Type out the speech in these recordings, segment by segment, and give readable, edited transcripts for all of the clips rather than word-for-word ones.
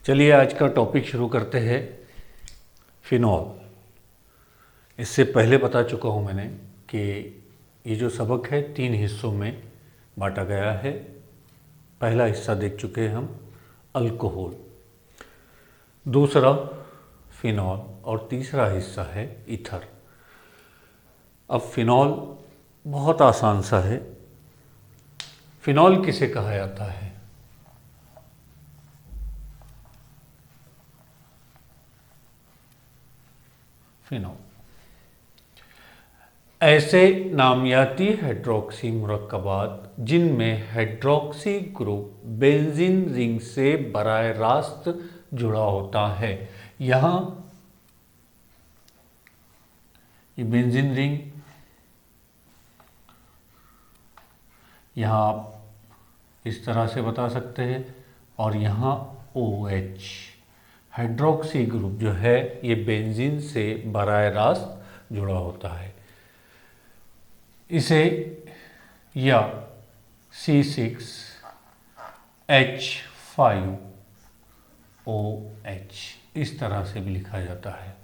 चलिए आज का टॉपिक शुरू करते हैं। फिनॉल। इससे पहले बता चुका हूँ मैंने कि ये जो सबक है 3 हिस्सों में बांटा गया है। पहला हिस्सा देख चुके हैं हम, अल्कोहल, दूसरा फिनॉल और तीसरा हिस्सा है ईथर। अब फिनॉल बहुत आसान सा है। फिनॉल किसे कहा जाता है? फिनॉल ऐसे नामियाती हाइड्रोक्सी मुरक्कबात जिनमें हाइड्रोक्सी ग्रुप बेंजीन रिंग से बराह रास्त जुड़ा होता है। यहाँ ये बेंजीन रिंग, यहाँ आप इस तरह से बता सकते हैं, और यहाँ OH हाइड्रोक्सी ग्रुप जो है ये बेंजीन से बराह रास्त जुड़ा होता है। इसे या C6H5OH इस तरह से भी लिखा जाता है।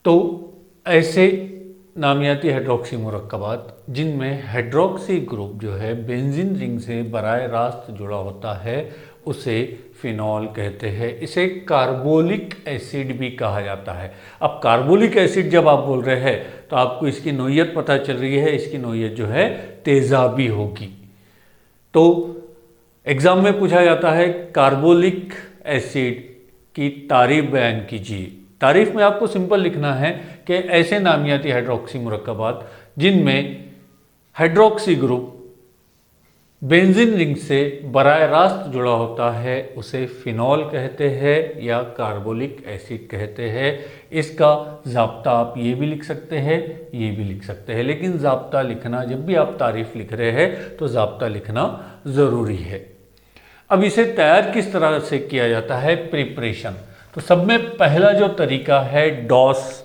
तो ऐसे नामियाती हाइड्रोक्सी मुरक्कबात जिनमें हाइड्रोक्सी ग्रुप जो है बेंजीन रिंग से बराह रास्त जुड़ा होता है उसे फिनॉल कहते हैं। इसे कार्बोलिक एसिड भी कहा जाता है। अब कार्बोलिक एसिड जब आप बोल रहे हैं तो आपको इसकी नोयत पता चल रही है। इसकी नोयत जो है तेजाबी होगी। तो एग्जाम में पूछा जाता है कार्बोलिक एसिड की तारीफ बयान कीजिए। तारीफ में आपको सिंपल लिखना है कि ऐसे नामियाती हाइड्रोक्सी मुरक्कबात जिनमें हाइड्रोक्सी ग्रुप बेंजीन रिंग से बराह रास्त जुड़ा होता है उसे फिनॉल कहते हैं या कार्बोलिक एसिड कहते हैं। इसका ज़ाब्ता आप ये भी लिख सकते हैं, ये भी लिख सकते हैं, लेकिन ज़ाब्ता लिखना, जब भी आप तारीफ लिख रहे हैं तो ज़ाब्ता लिखना ज़रूरी है। अब इसे तैयार किस तरह से किया जाता है? प्रिपरेशन। तो सब में पहला जो तरीका है डॉस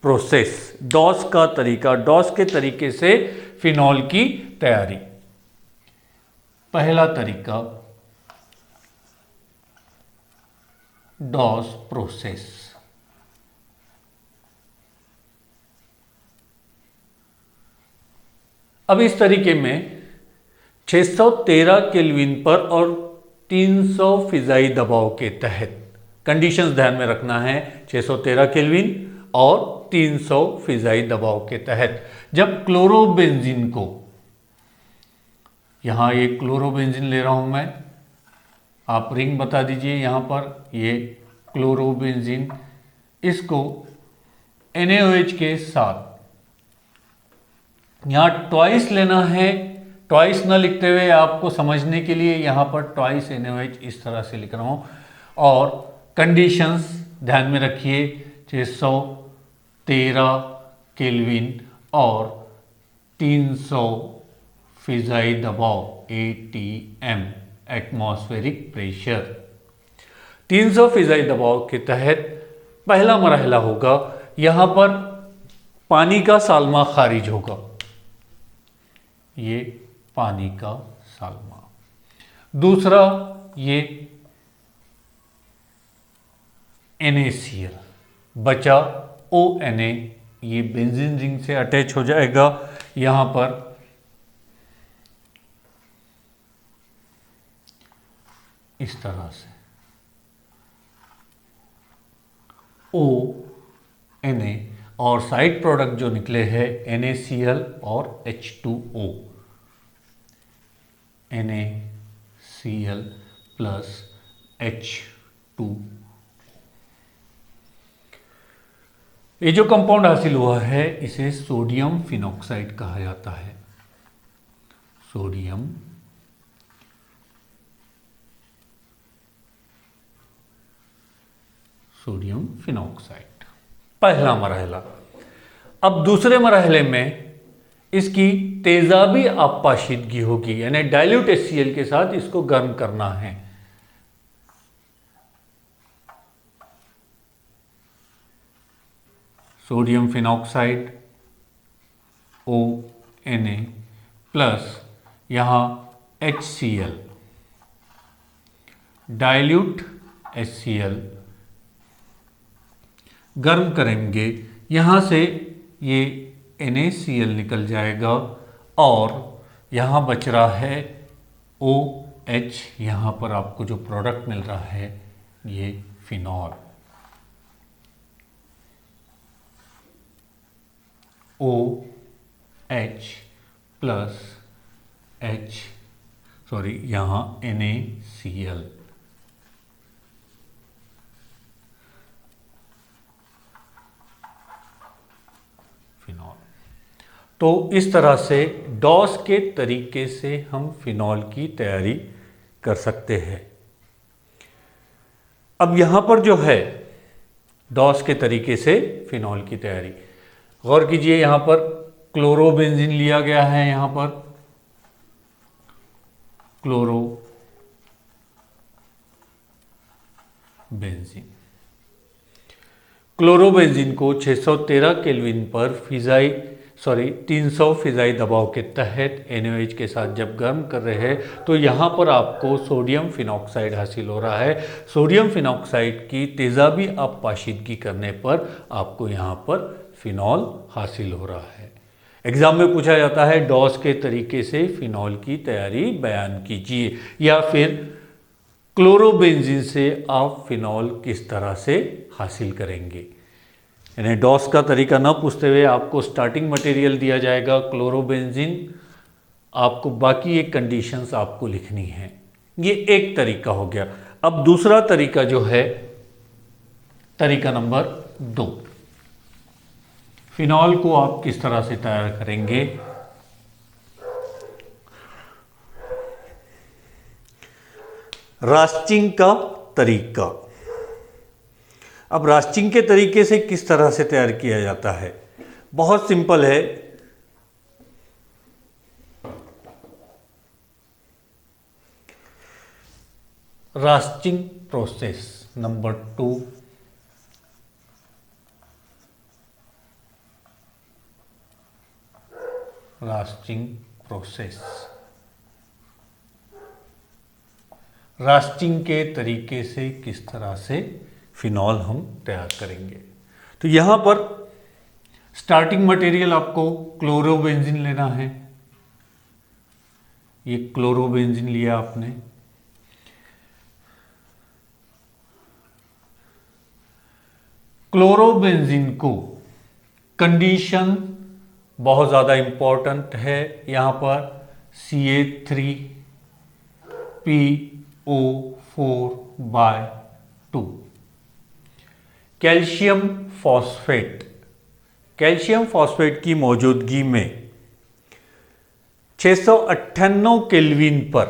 प्रोसेस, डॉस का तरीका, डॉस के तरीके से फिनॉल की तैयारी। पहला तरीका डॉस प्रोसेस। अब इस तरीके में 613 केल्विन पर और 300 फिजाई दबाव के तहत, कंडीशंस ध्यान में रखना है, 613 केल्विन और 300 फिजाई दबाव के तहत जब क्लोरोबेंजीन को, यहाँ ये क्लोरोबेंजीन ले रहा हूं मैं, आप रिंग बता दीजिए यहाँ पर, ये क्लोरोबेंजीन, इसको NaOH के साथ यहाँ ट्वाइस लेना है। ट्वाइस न लिखते हुए आपको समझने के लिए यहाँ पर ट्वाइस NaOH इस तरह से लिख रहा हूँ। और कंडीशंस ध्यान में रखिए, 613 केल्विन और 300 फिजाई दबाव ATM, एटमॉस्फेरिक प्रेशर। 300 फिजाई दबाव के तहत पहला मरहला होगा, यहाँ पर पानी का साल्मा खारिज होगा, ये पानी का साल्मा। दूसरा ये NaCl बचा ONa, ये बेंजीन रिंग से अटैच हो जाएगा यहाँ पर। इस तरह से ONa और साइड प्रोडक्ट जो निकले हैं NaCl और H2O, NaCl प्लस H2। ये जो कंपाउंड हासिल हुआ है इसे सोडियम फिनॉक्साइड कहा जाता है। सोडियम फिनॉक्साइड, पहला मरहला। अब दूसरे मरहले में इसकी तेजाबी आपाशिदगी होगी, यानी डाइल्यूट HCl के साथ इसको गर्म करना है। सोडियम फिनॉक्साइड ONa प्लस यहाँ HCl, डाइल्यूट HCl, गर्म करेंगे, यहाँ से ये NaCl निकल जाएगा और यहाँ बच रहा है OH। यहाँ पर आपको जो प्रोडक्ट मिल रहा है ये फिनॉल, OH प्लस यहाँ NaCl। फिनॉल। तो इस तरह से डॉस के तरीके से हम फिनॉल की तैयारी कर सकते हैं। अब यहां पर जो है डॉस के तरीके से फिनॉल की तैयारी, गौर कीजिए यहां पर क्लोरोबेंजीन लिया गया है, यहां पर क्लोरोबेंजीन को 613 केल्विन पर 300 फिजाई दबाव के तहत NaOH के साथ जब गर्म कर रहे हैं तो यहाँ पर आपको सोडियम फिनॉक्साइड हासिल हो रहा है। सोडियम फिनॉक्साइड की तेजाबी आपाशिदगी करने पर आपको यहाँ पर फिनॉल हासिल हो रहा है। एग्जाम में पूछा जाता है डॉस के तरीके से फिनॉल की तैयारी बयान कीजिए, या फिर क्लोरोबेंजीन से आप फिनॉल किस तरह से हासिल करेंगे। यानी डॉस का तरीका न पूछते हुए आपको स्टार्टिंग मटेरियल दिया जाएगा क्लोरोबेंजीन, आपको बाकी एक कंडीशंस आपको लिखनी है। ये एक तरीका हो गया। अब दूसरा तरीका जो है तरीका नंबर 2, फिनॉल को आप किस तरह से तैयार करेंगे। रास्टिंग का तरीका। अब रास्टिंग के तरीके से किस तरह से तैयार किया जाता है, बहुत सिंपल है। रास्टिंग प्रोसेस नंबर 2, रास्टिंग प्रोसेस। रास्टिंग के तरीके से किस तरह से फिनॉल हम तैयार करेंगे। तो यहाँ पर स्टार्टिंग मटेरियल आपको क्लोरोबेंजीन लेना है। ये क्लोरोबेंजीन लिया आपने, क्लोरोबेंजीन को कंडीशन बहुत ज़्यादा इंपॉर्टेंट है, यहाँ पर CH3PO4/2 कैल्शियम फॉस्फेट की मौजूदगी में 698 केल्विन पर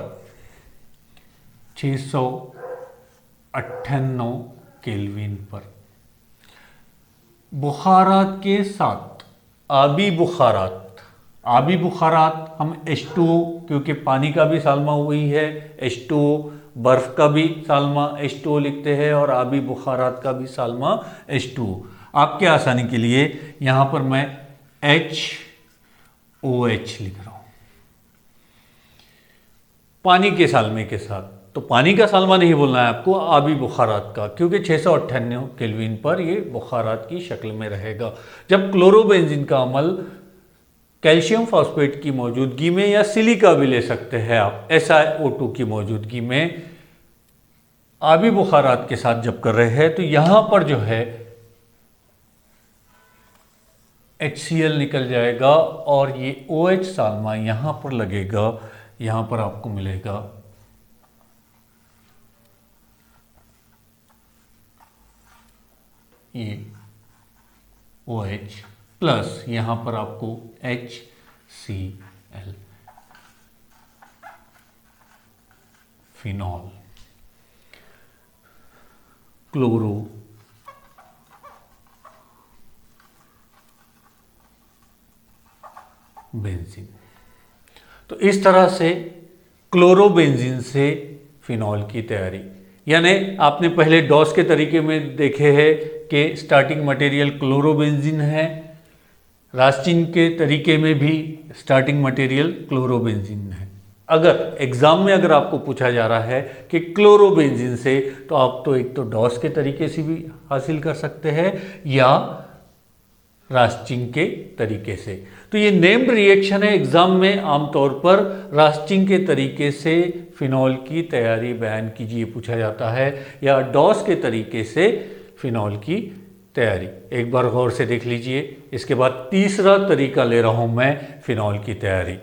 698 केल्विन पर बुखारात के साथ आबी बुखारात हम H2O, क्योंकि पानी का भी सालमा वही है, H2O, बर्फ का भी सालमा H2O लिखते हैं और आबी बुखारात का भी सालमा H2O। आपके आसानी के लिए यहाँ पर मैं HOH लिख रहा हूँ पानी के सालमे के साथ। तो पानी का सालमा नहीं बोलना है आपको, आबी बुखारात का, क्योंकि 698 केल्विन पर ये बुखारात की शक्ल में रहेगा। जब क्लोरोबेंजीन का अमल कैल्शियम फॉस्फेट की मौजूदगी में, या सिलिका भी ले सकते हैं आप, SiO2 की मौजूदगी में आबी बुखारात के साथ जब कर रहे हैं, तो यहां पर जो है HCl निकल जाएगा और ये OH सालमा यहां पर लगेगा। यहां पर आपको मिलेगा ये OH प्लस यहां पर आपको HCl, फिनॉल, क्लोरोबेंजीन। तो इस तरह से क्लोरोबेंजीन से फिनॉल की तैयारी, यानी आपने पहले डॉस के तरीके में देखे हैं कि स्टार्टिंग मटेरियल क्लोरोबेंजीन है, रास्टिंग के तरीके में भी स्टार्टिंग मटेरियल क्लोरोबेंजीन है। अगर एग्जाम में अगर आपको पूछा जा रहा है कि क्लोरोबेंजीन से, तो आप तो एक तो डॉस के तरीके से भी हासिल कर सकते हैं या रास्चिंग के तरीके से। तो ये नेम्ड रिएक्शन है, एग्जाम में आमतौर पर रास्चिंग के तरीके से फिनॉल की तैयारी बयान कीजिए पूछा जाता है, या डॉस के तरीके से फिनॉल की तैयारी। एक बार गौर से देख लीजिए। इसके बाद तीसरा तरीका ले रहा हूं मैं फिनॉल की तैयारी।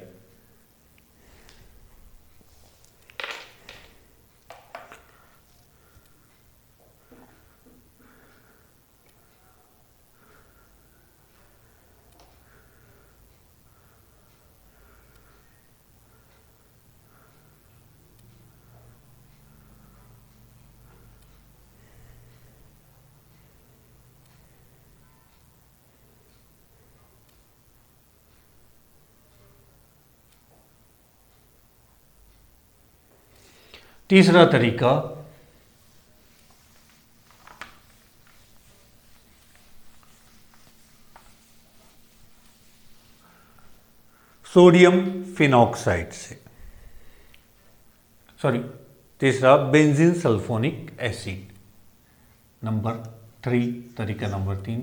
तीसरा तरीका सोडियम फिनॉक्साइड से, सॉरी, तीसरा बेंजीन सल्फोनिक एसिड। नंबर 3, तरीका नंबर 3,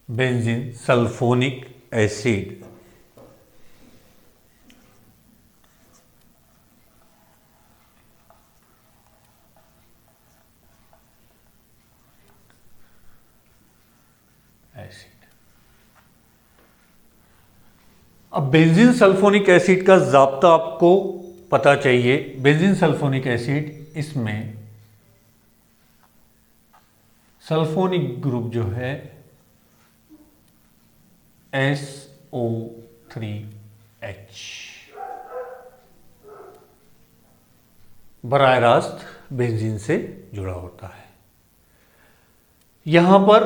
बेंजीन सल्फोनिक एसिड। अब बेंजीन सल्फोनिक एसिड का ज़ाब्ता आपको पता चाहिए। बेंजीन सल्फोनिक एसिड, इसमें सल्फोनिक ग्रुप जो है SO3H बराह रास्त बेंजीन से जुड़ा होता है। यहां पर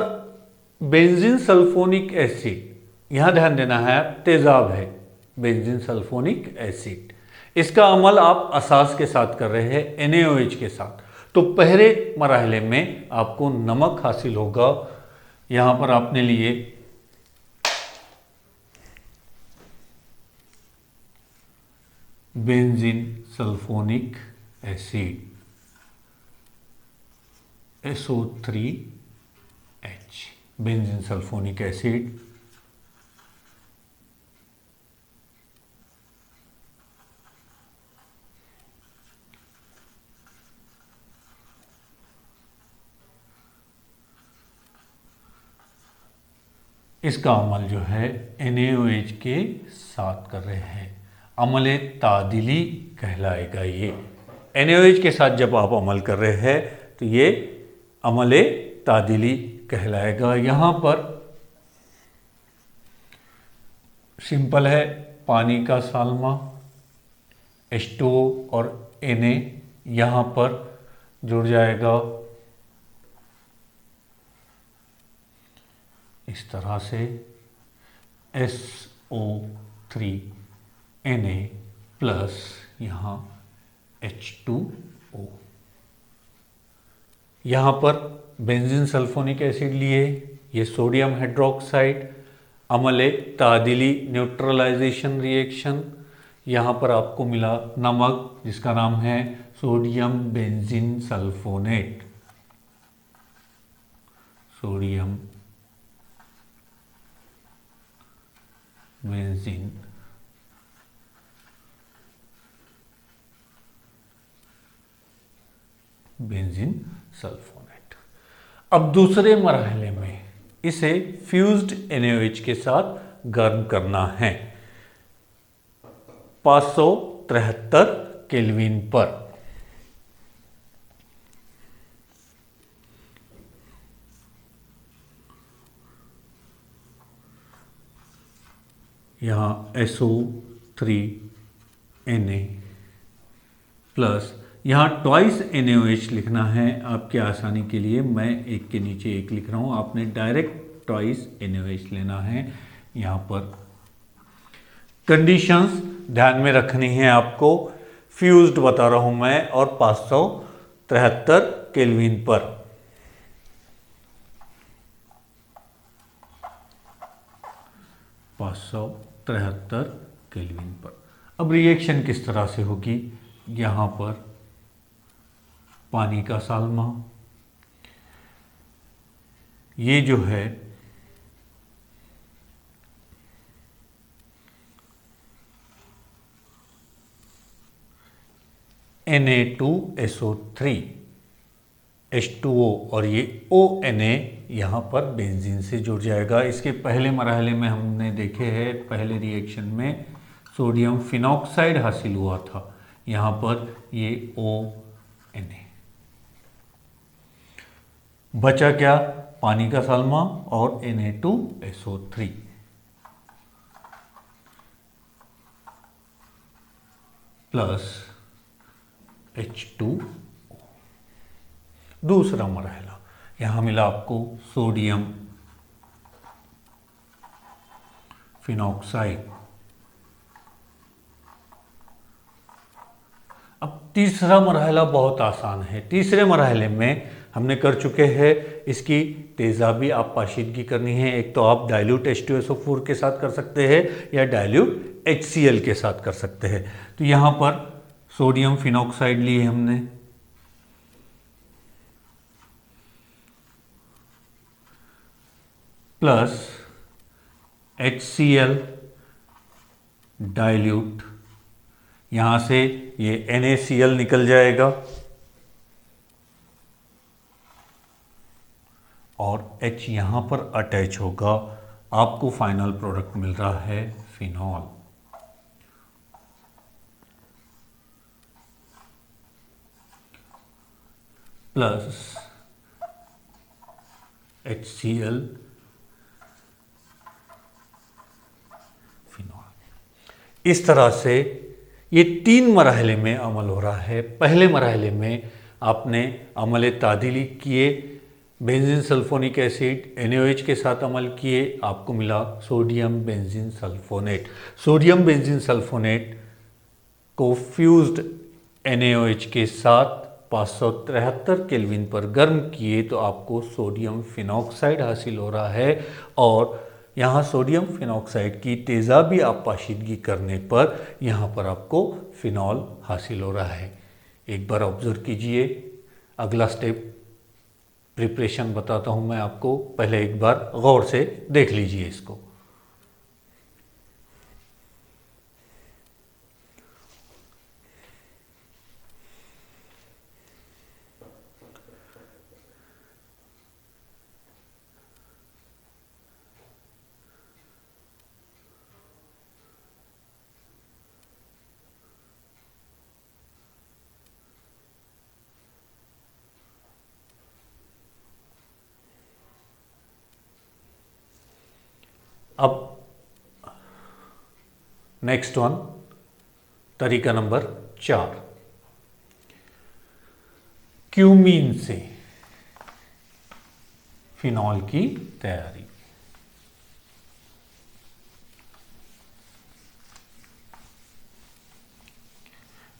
बेंजीन सल्फोनिक एसिड, यहां ध्यान देना है, तेजाब है बेंजीन सल्फोनिक एसिड। इसका अमल आप असास के साथ कर रहे हैं, NaOH के साथ। तो पहले मरहले में आपको नमक हासिल होगा। यहां पर आपने लिए benzene sulphonic acid SO3H, benzene sulphonic acid. इसका अमल जो है NaOH के साथ कर रहे हैं, अमल तादिली कहलाएगा। ये NaOH के साथ जब आप अमल कर रहे हैं तो ये अमल तादिली कहलाएगा। यहाँ पर सिंपल है, पानी का सालमा H2O और Na यहाँ पर जुड़ जाएगा इस तरह से, SO3Na प्लस यहाँ H2O। यहाँ पर बेंजीन सल्फोनिक एसिड लिए, ये सोडियम हाइड्रोक्साइड, अमल तादिली न्यूट्रलाइजेशन रिएक्शन। यहाँ पर आपको मिला नमक जिसका नाम है sodium benzene sulphonate, sodium benzene sulphonate. अब दूसरे मरहले में इसे फ्यूज्ड NaOH के साथ गर्म करना है 573 केल्विन पर। यहाँ SO3Na प्लस यहाँ ट्वाइस NaOH लिखना है आपकी आसानी के लिए। मैं एक के नीचे एक लिख रहा हूँ, आपने डायरेक्ट ट्वाइस NaOH लेना है। यहाँ पर कंडीशंस ध्यान में रखनी है आपको। फ्यूज्ड बता रहा हूँ मैं, और 573 केल्विन पर। 573 केल्विन पर। अब रिएक्शन किस तरह से होगी, यहाँ पर पानी का साल्मा, ये जो है Na2SO3 H2O और ये ONA यहाँ पर बेंजीन से जुड़ जाएगा। इसके पहले मरहले में हमने देखे हैं, पहले रिएक्शन में सोडियम फिनॉक्साइड हासिल हुआ था, यहाँ पर ये ONA बचा क्या, पानी का साल्मा और Na2SO3। Plus H2O। दूसरा मरहला, यहाँ मिला आपको सोडियम फिनॉक्साइड। अब तीसरा मरहला बहुत आसान है। तीसरे मरहले में हमने कर चुके हैं, इसकी तेजाबी आप पाशीदगी करनी है। एक तो आप डाइल्यूट H2SO4 के साथ कर सकते हैं या डाइल्यूट HCl के साथ कर सकते हैं। तो यहाँ पर सोडियम फिनॉक्साइड लिए हमने, प्लस HCl डाइल्यूट, यहाँ से ये NaCl निकल जाएगा और H यहाँ पर अटैच होगा, आपको फाइनल प्रोडक्ट मिल रहा है फिनॉल। Plus HCl phenol. इस तरह से ये 3 मरहले में अमल हो रहा है। पहले मरहले में आपने अमल तादीली किए, बेंजीन सल्फोनिक एसिड NaOH के साथ अमल किए, आपको मिला sodium benzene sulphonate. Sodium benzene sulphonate को फ्यूज्ड NaOH के साथ 573 केल्विन पर गर्म किए तो आपको सोडियम फिनॉक्साइड हासिल हो रहा है। और यहाँ सोडियम फिनॉक्साइड की तेजाबी आप पाशीदगी करने पर यहाँ पर आपको फिनॉल हासिल हो रहा है। एक बार ऑब्जर्व कीजिए, अगला स्टेप प्रिपरेशन बताता हूँ मैं आपको, पहले एक बार गौर से देख लीजिए इसको। अब नेक्स्ट वन, तरीका नंबर 4, क्यूमीन से फिनॉल की तैयारी।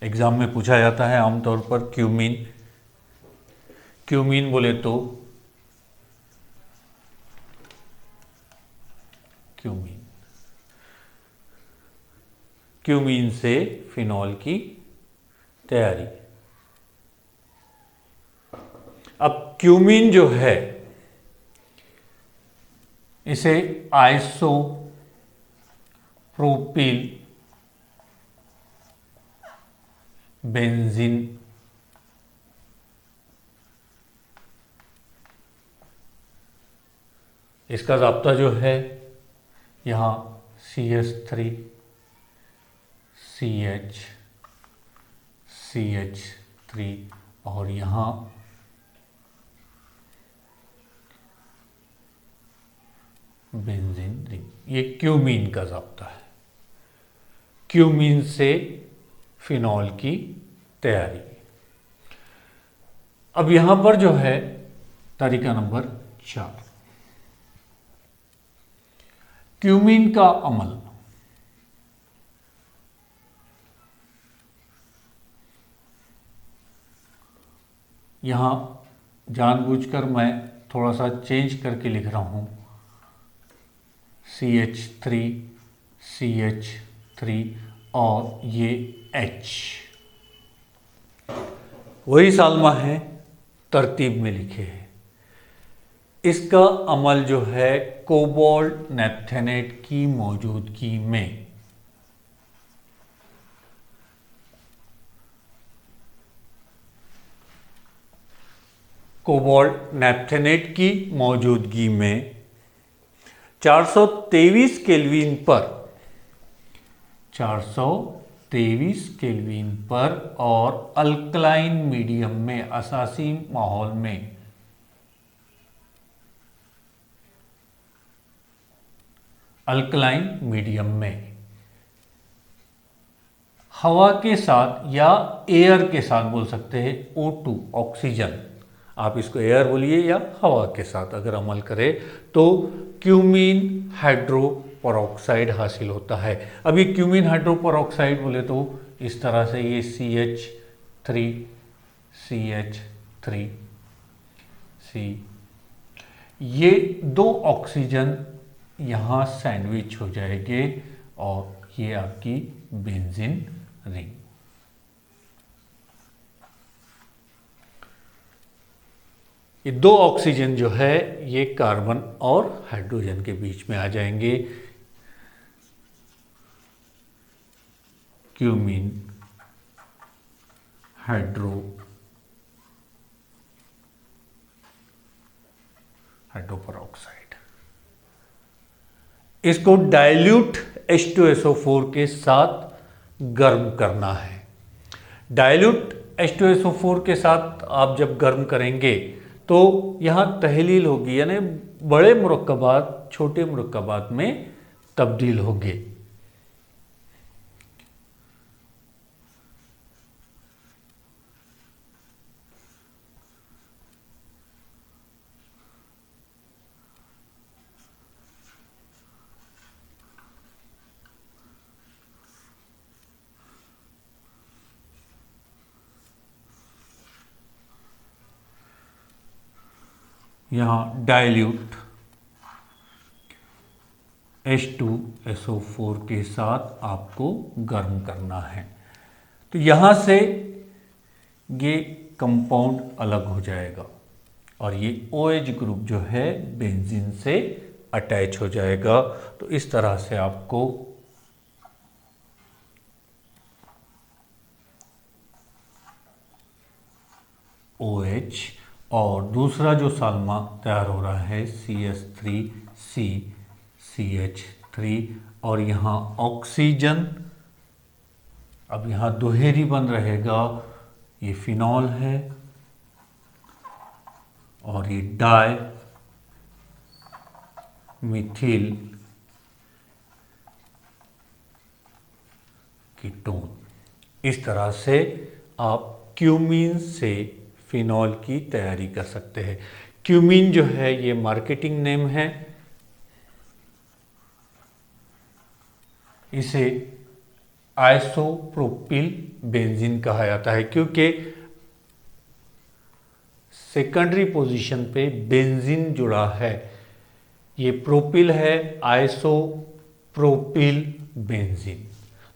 एग्जाम में पूछा जाता है आमतौर पर क्यूमीन। क्यूमीन बोले तो क्यूमीन से फिनॉल की तैयारी। अब क्यूमीन जो है इसे आइसोप्रोपिल बेंजीन इसका जाब्ता जो है यहाँ CH3 CH CH3 और यहाँ बेंजीन रिंग, ये क्यूमीन का जाब्ता है। क्यूमीन से फिनॉल की तैयारी। अब यहां पर जो है तरीका नंबर 4, क्यूमीन का अमल। यहां जानबूझकर मैं थोड़ा सा चेंज करके लिख रहा हूं, CH3 CH3 और ये H। वही साल्मा है, तरतीब में लिखे हैं। इसका अमल जो है कोबाल्ट नैप्थेनेट की मौजूदगी में कोबाल्ट नैप्थेनेट की मौजूदगी में 423 केल्विन पर 423 केल्विन पर और अल्कलाइन मीडियम में, असासी माहौल में अल्कलाइन मीडियम में हवा के साथ या एयर के साथ बोल सकते हैं, O2 ऑक्सीजन, आप इसको एयर बोलिए या हवा के साथ अगर अमल करें तो क्यूमीन हाइड्रो पेरोक्साइड हासिल होता है। अब ये क्यूमीन हाइड्रो पेरोक्साइड बोले तो इस तरह से ये CH3 ये दो ऑक्सीजन यहाँ सैंडविच हो जाएंगे और ये आपकी बेंजीन रिंग। ये दो ऑक्सीजन जो है ये कार्बन और हाइड्रोजन के बीच में आ जाएंगे। क्यूमीन हाइड्रोपेरोक्साइड, इसको डाइल्यूट H2SO4 के साथ गर्म करना है। डाइल्यूट H2SO4 के साथ आप जब गर्म करेंगे तो यहाँ तहलील होगी, यानी बड़े मुरक्कबात छोटे मुरक्कबात में तब्दील होंगे। यहाँ डाइल्यूट H2SO4 के साथ आपको गर्म करना है। तो यहाँ से ये कंपाउंड अलग हो जाएगा और ये OH ग्रुप जो है बेंजीन से अटैच हो जाएगा। तो इस तरह से आपको OH और दूसरा जो साल्मा तैयार हो रहा है CH3CH3 और यहाँ ऑक्सीजन, अब यहाँ दोहेरी बन रहेगा, ये फिनॉल है और ये डाई मिथिल कीटोन। इस तरह से आप क्यूमीन से फिनॉल की तैयारी कर सकते हैं। क्यूमीन जो है ये मार्केटिंग नेम है, इसे आइसोप्रोपिल बेंजीन कहा जाता है क्योंकि सेकेंडरी पोजीशन पे बेंजीन जुड़ा है। ये प्रोपिल है, आइसोप्रोपिल बेंजीन।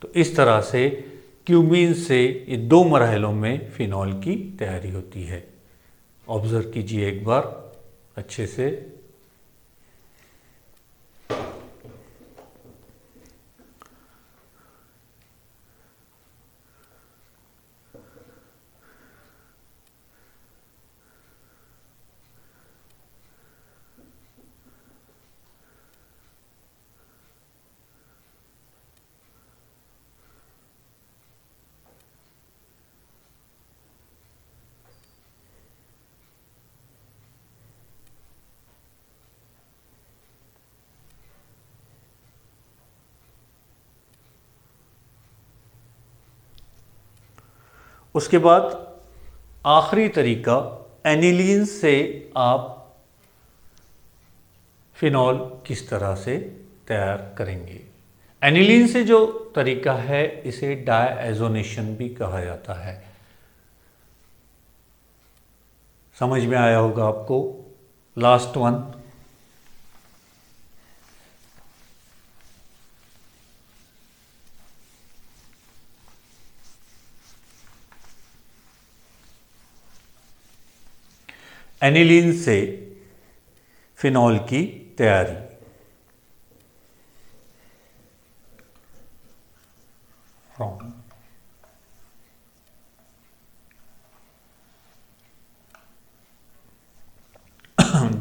तो इस तरह से क्यूमीन से ये दो मरहलों में फिनॉल की तैयारी होती है। ऑब्जर्व कीजिए एक बार अच्छे से। उसके बाद आखिरी तरीका, एनिलीन से आप फिनॉल किस तरह से तैयार करेंगे। एनिलीन से जो तरीका है इसे डायएजोनेशन भी कहा जाता है। समझ में आया होगा आपको। लास्ट वन, एनिलीन से फिनॉल की तैयारी।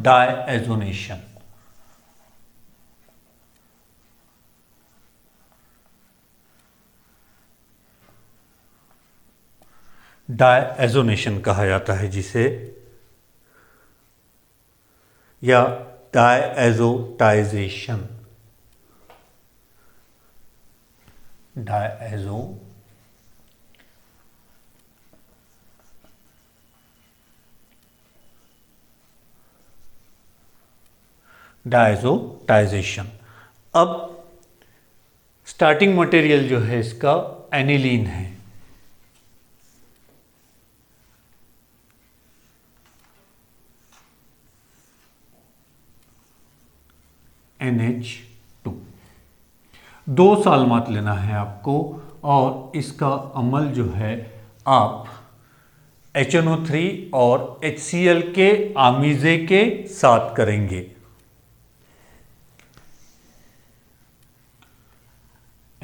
डायएजोनेशन। डायएजोनेशन कहा जाता है जिसे, या डायएजोटाइजेशन। डायएजोटाइजेशन। अब स्टार्टिंग मटेरियल जो है इसका एनिलीन है। NH2 2 साल्मात लेना है आपको, और इसका अमल जो है आप HNO3 और HCl के आमीजे के साथ करेंगे।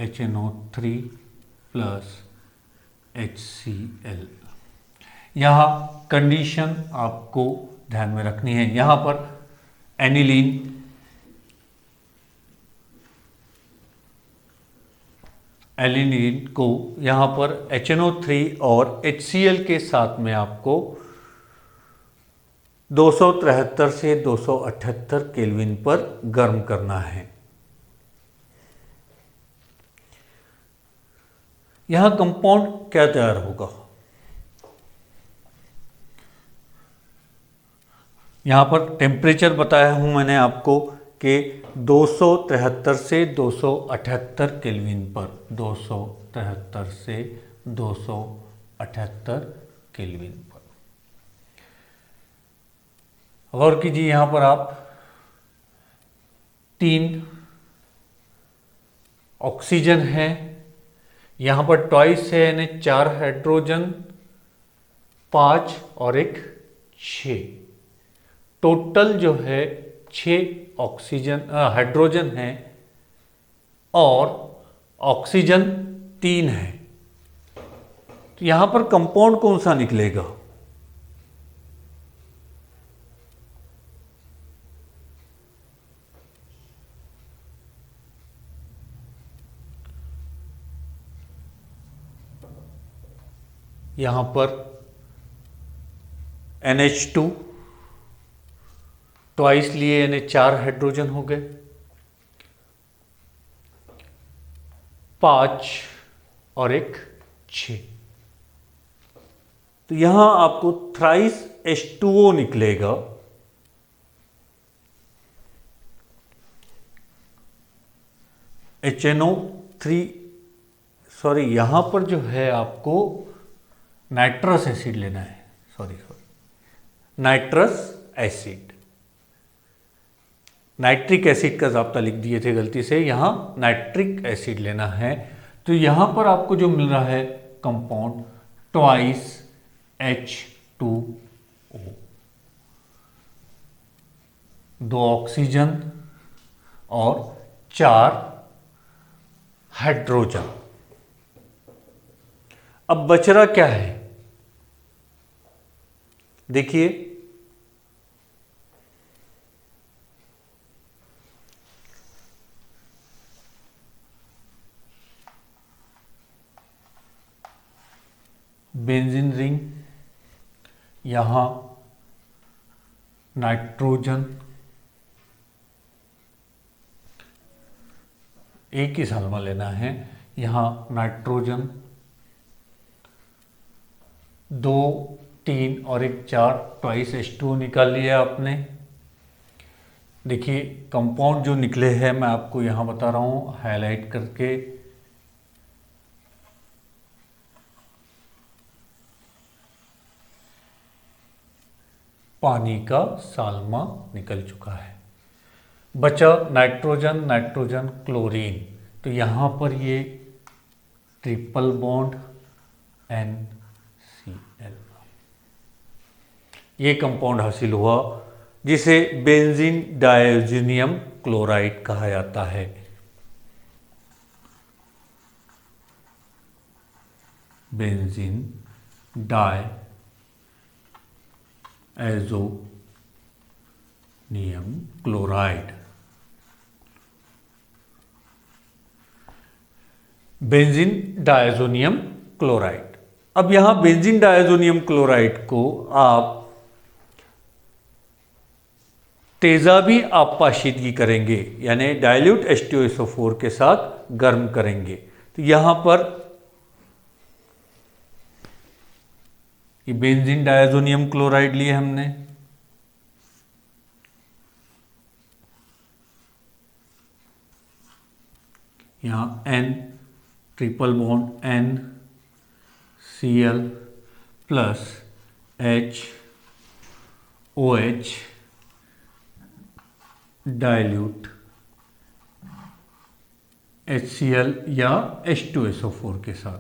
HNO3 plus HCl। यहाँ कंडीशन आपको ध्यान में रखनी है। यहाँ पर एनिलीन को यहाँ पर HNO3 और HCl के साथ में आपको 273 से 278 केल्विन पर गर्म करना है। यहाँ कंपाउंड क्या तैयार होगा? यहाँ पर टेम्परेचर बताया हूँ मैंने आपको कि 273 से 278 केल्विन पर, 273 से 278 केल्विन पर। गौर कीजिए यहाँ पर आप 3 ऑक्सीजन है, यहाँ पर ट्वाइस है यानी 4 हाइड्रोजन, 5 और 1 6। टोटल जो है 6 ऑक्सीजन हाइड्रोजन है और ऑक्सीजन 3 है। तो यहां पर कंपाउंड कौन सा निकलेगा? यहां पर NH2 ट्वाइस लिए यानी 4 हाइड्रोजन हो गए, 5 और 1 6। तो यहां आपको थ्राइस H2O निकलेगा। HNO3 सॉरी, यहां पर जो है आपको नाइट्रस एसिड लेना है। Sorry nitrous acid, nitric acid का ज़ाब्ता लिख दिए थे गलती से, यहाँ नाइट्रिक एसिड लेना है। तो यहाँ पर आपको जो मिल रहा है कंपाउंड ट्वाइस H2O, 2 ऑक्सीजन और 4 हाइड्रोजन। अब बच रहा क्या है? देखिए बेंजीन रिंग, यहाँ नाइट्रोजन, एक ही साल्मा लेना है। यहाँ नाइट्रोजन 2 3 और 1 4, ट्वाइस H2O निकाल लिया आपने। देखिए कंपाउंड जो निकले हैं मैं आपको यहाँ बता रहा हूँ हाईलाइट करके। पानी का साल्मा निकल चुका है, बचा नाइट्रोजन, नाइट्रोजन क्लोरीन। तो यहाँ पर ये ट्रिपल बॉन्ड NCl, ये कंपाउंड हासिल हुआ जिसे बेंजीन डायज़ोनियम क्लोराइड कहा जाता है। Benzene diazonium chloride. Benzene diazonium chloride. अब यहां बेंजीन डायज़ोनियम क्लोराइड को आप तेजाबी आपाशिदगी करेंगे, यानी डाइल्यूट H2SO4 के साथ गर्म करेंगे। तो यहां पर ये बेंजीन डायज़ोनियम क्लोराइड लिए हमने, यहां N triple bond NCl plus HOH dilute HCl या H2SO4 के साथ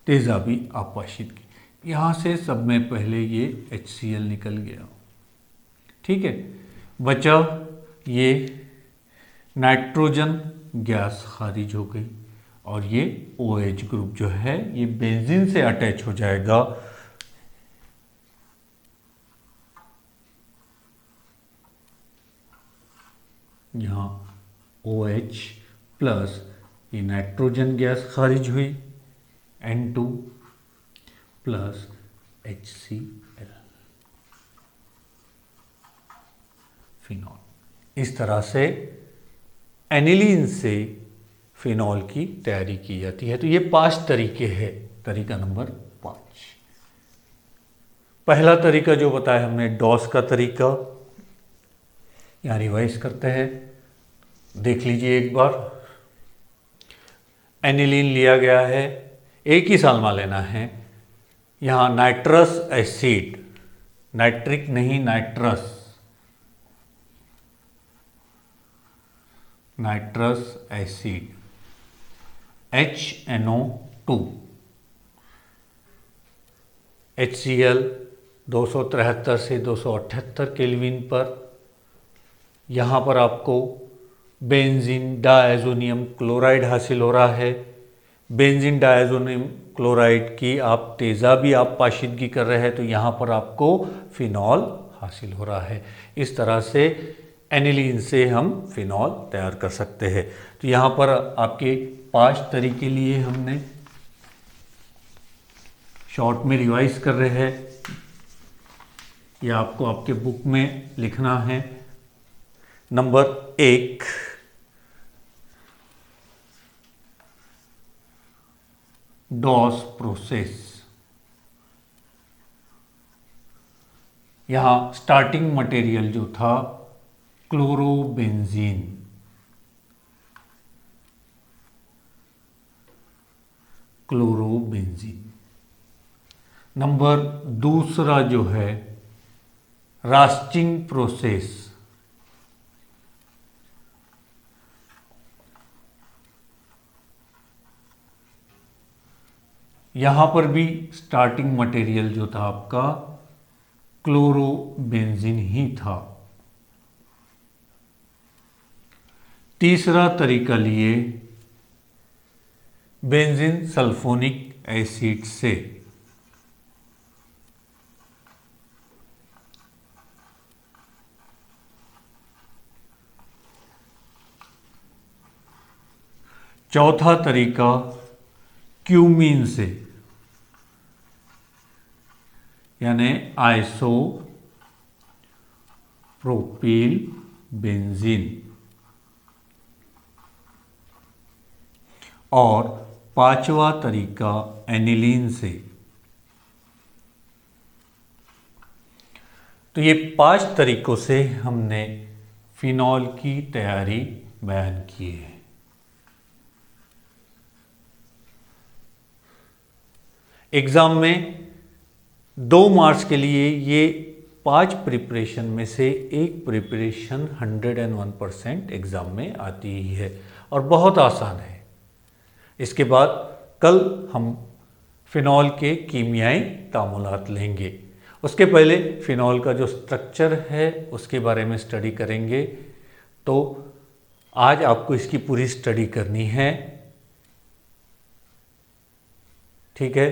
तेजाबी आपाशिदगी। यहां से सब में पहले ये HCl निकल गया, ठीक है। बचा ये नाइट्रोजन गैस खारिज हो गई और ये OH ग्रुप जो है ये बेंजीन से अटैच हो जाएगा। यहाँ OH प्लस ये नाइट्रोजन गैस खारिज हुई N2 प्लस HCl फिनॉल। इस तरह से एनिलीन से फिनॉल की तैयारी की जाती है। तो ये 5 तरीके हैं। तरीका नंबर 5, पहला तरीका जो बताया हमने डॉस का तरीका, यहाँ रिवाइज करते हैं, देख लीजिए एक बार। एनिलीन लिया गया है, एक ही सालमा लेना है। यहाँ नाइट्रस एसिड, नाइट्रिक नहीं nitrous, nitrous acid HNO2, HCl 273 से 278 केल्विन पर। यहाँ पर आपको बेंजीन डायज़ोनियम क्लोराइड हासिल हो रहा है। बेंजीन डायज़ोनियम क्लोराइड की आप तेजाबी आपाशिदगी कर रहे हैं, तो यहाँ पर आपको फिनॉल हासिल हो रहा है। इस तरह से एनिलीन से हम फिनॉल तैयार कर सकते हैं। तो यहाँ पर आपके 5 तरीके लिए हमने, शॉर्ट में रिवाइज कर रहे हैं, यह आपको आपके बुक में लिखना है। Number 1, Dow's process. यहां स्टार्टिंग मटेरियल जो था क्लोरोबेंजीन, नंबर 2 जो है रास्टिंग प्रोसेस, यहां पर भी स्टार्टिंग मटेरियल जो था आपका क्लोरोबेंजीन ही था। तीसरा तरीका लिए बेंजीन सल्फोनिक एसिड से। चौथा तरीका क्यूमीन से, यानी आइसो प्रोपिल बेंजीन। और 5वां तरीका एनिलीन से। तो ये 5 तरीकों से हमने फिनॉल की तैयारी बयान की है। एग्जाम में 2 मार्क्स के लिए ये 5 प्रिपरेशन में से एक प्रिपरेशन 101% एग्जाम में आती ही है और बहुत आसान है। इसके बाद कल हम फिनॉल के कीमियाई तामुलात लेंगे। उसके पहले फिनॉल का जो स्ट्रक्चर है उसके बारे में स्टडी करेंगे। तो आज आपको इसकी पूरी स्टडी करनी है, ठीक है।